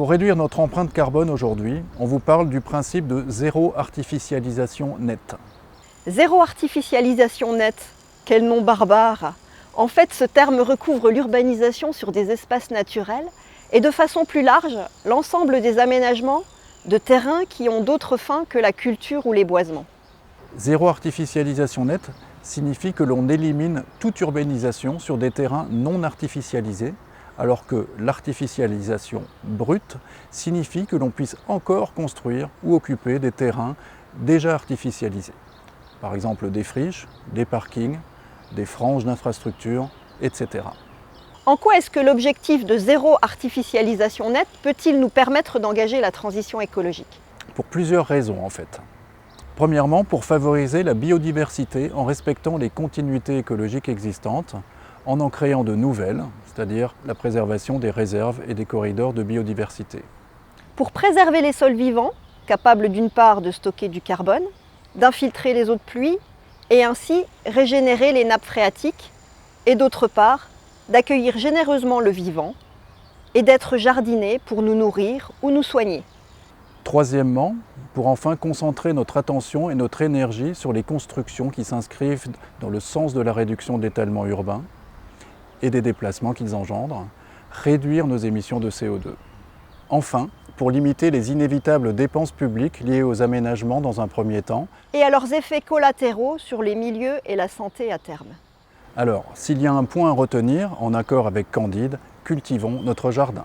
Pour réduire notre empreinte carbone aujourd'hui, on vous parle du principe de zéro artificialisation nette. Zéro artificialisation nette, quel nom barbare! En fait, ce terme recouvre l'urbanisation sur des espaces naturels et de façon plus large, l'ensemble des aménagements de terrains qui ont d'autres fins que la culture ou les boisements. Zéro artificialisation nette signifie que l'on élimine toute urbanisation sur des terrains non artificialisés, alors que l'artificialisation brute signifie que l'on puisse encore construire ou occuper des terrains déjà artificialisés. Par exemple des friches, des parkings, des franges d'infrastructures, etc. En quoi est-ce que l'objectif de zéro artificialisation nette peut-il nous permettre d'engager la transition écologique? Pour plusieurs raisons en fait. Premièrement, pour favoriser la biodiversité en respectant les continuités écologiques existantes, en créant de nouvelles, c'est-à-dire la préservation des réserves et des corridors de biodiversité. Pour préserver les sols vivants, capables d'une part de stocker du carbone, d'infiltrer les eaux de pluie et ainsi régénérer les nappes phréatiques, et d'autre part, d'accueillir généreusement le vivant et d'être jardinés pour nous nourrir ou nous soigner. Troisièmement, pour enfin concentrer notre attention et notre énergie sur les constructions qui s'inscrivent dans le sens de la réduction de l'étalement urbain et des déplacements qu'ils engendrent, réduire nos émissions de CO2. Enfin, pour limiter les inévitables dépenses publiques liées aux aménagements dans un premier temps. Et à leurs effets collatéraux sur les milieux et la santé à terme. Alors, s'il y a un point à retenir, en accord avec Candide, cultivons notre jardin.